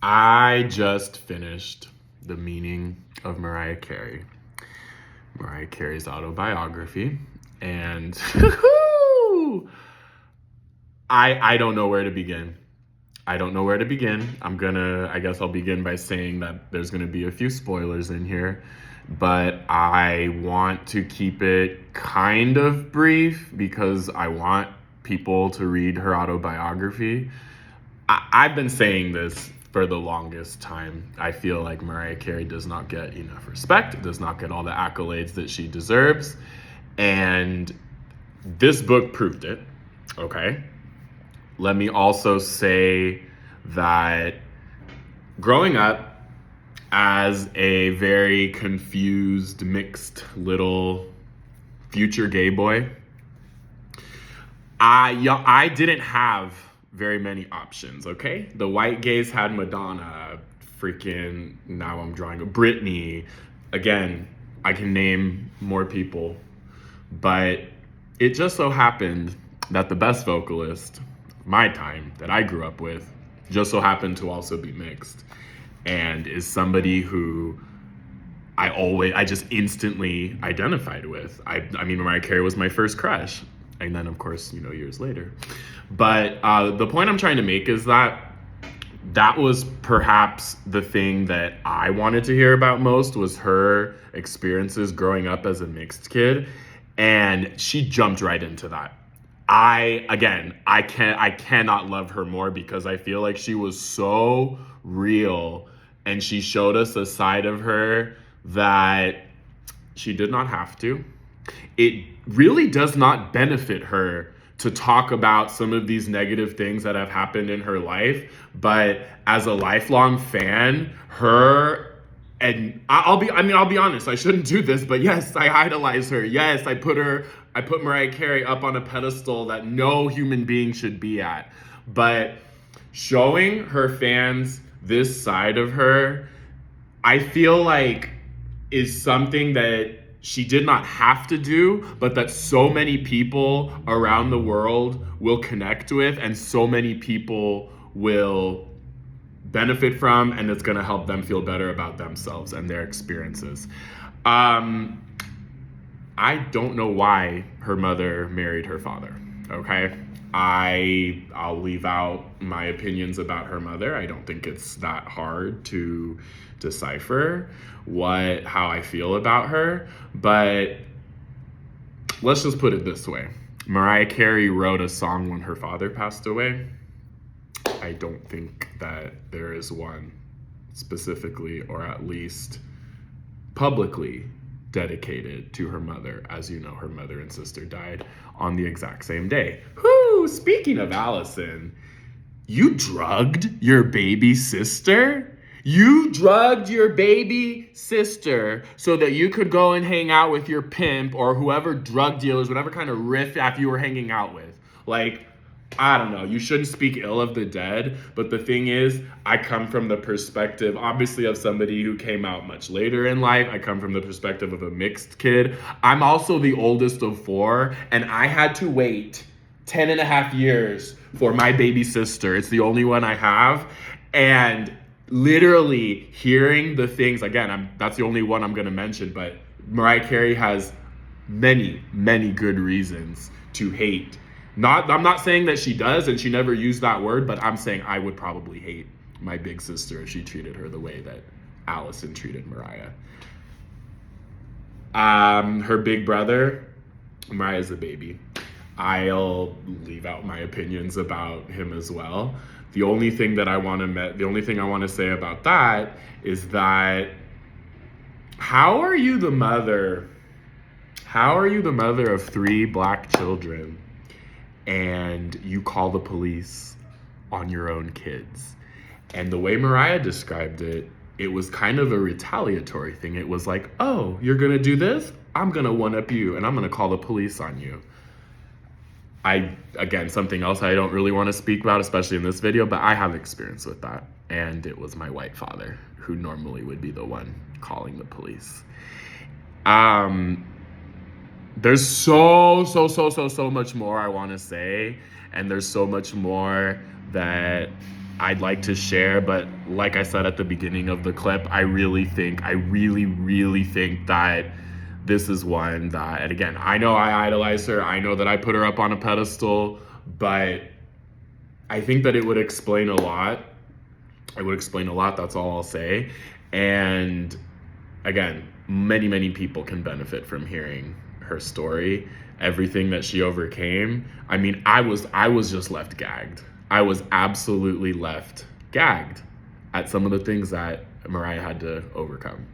I just finished The Meaning of Mariah Carey, Mariah Carey's autobiography, and I don't know where to begin. I don't know where to begin. I guess I'll begin by saying that there's gonna be a few spoilers in here, but I want to keep it kind of brief because I want people to read her autobiography. I've been saying this for the longest time. I feel like Mariah Carey does not get enough respect, does not get all the accolades that she deserves. And this book proved it. Okay. Let me also say that growing up as a very confused, mixed little future gay boy, I didn't have very many options, okay? The white gays had Madonna, freaking, now I'm drawing a Britney. Again, I can name more people, but it just so happened that the best vocalist of my time that I grew up with just so happened to also be mixed and is somebody who I just instantly identified with. I mean, Mariah Carey was my first crush. And then, of course, years later. But the point I'm trying to make is that was perhaps the thing that I wanted to hear about most was her experiences growing up as a mixed kid. And she jumped right into that. I cannot love her more because I feel like she was so real and she showed us a side of her that she did not have to. It really does not benefit her to talk about some of these negative things that have happened in her life. But as a lifelong fan, I'll be honest, I shouldn't do this, but yes, I idolize her. Yes, I put Mariah Carey up on a pedestal that no human being should be at. But showing her fans this side of her, I feel like is something that she did not have to do, but that so many people around the world will connect with and so many people will benefit from, and it's going to help them feel better about themselves and their experiences. I don't know why her mother married her father, okay? I'll leave out my opinions about her mother. I don't think it's that hard to decipher how I feel about her, but let's just put it this way. Mariah Carey wrote a song when her father passed away. I don't think that there is one specifically, or at least publicly, dedicated to her mother. As you know, her mother and sister died on the exact same day. Whoo! Speaking of Allison, you drugged your baby sister? You drugged your baby sister so that you could go and hang out with your pimp or whoever drug dealers, whatever kind of riff-raff you were hanging out with. Like, I don't know, you shouldn't speak ill of the dead, but the thing is, I come from the perspective, obviously, of somebody who came out much later in life. I come from the perspective of a mixed kid. I'm also the oldest of four, and I had to wait 10 and a half years for my baby sister. It's the only one I have, and literally hearing the things, again, that's the only one I'm going to mention, but Mariah Carey has many, many good reasons to hate. I'm not saying that she does, and she never used that word, but I'm saying I would probably hate my big sister if she treated her the way that Allison treated Mariah. Her big brother, Mariah's a baby. I'll leave out my opinions about him as well. The only thing I want to say about that is that how are you the mother of 3 black children and you call the police on your own kids? And the way Mariah described it, it was kind of a retaliatory thing. It was like, oh, you're gonna do this? I'm gonna one-up you and I'm gonna call the police on you. Again, something else I don't really want to speak about, especially in this video, but I have experience with that. And it was my white father who normally would be the one calling the police. There's so much more I want to say. And there's so much more that I'd like to share, but like I said at the beginning of the clip, I really think that this is one that, and again, I know I idolize her, I know that I put her up on a pedestal, but I think that it would explain a lot. It would explain a lot, that's all I'll say. And again, many people can benefit from hearing her story, everything that she overcame. I mean, I was just left gagged. I was absolutely left gagged at some of the things that Mariah had to overcome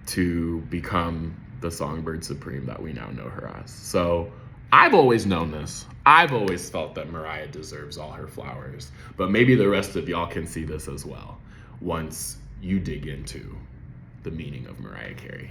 to become the Songbird Supreme that we now know her as. So I've always known this. I've always felt that Mariah deserves all her flowers, but maybe the rest of y'all can see this as well once you dig into the meaning of Mariah Carey.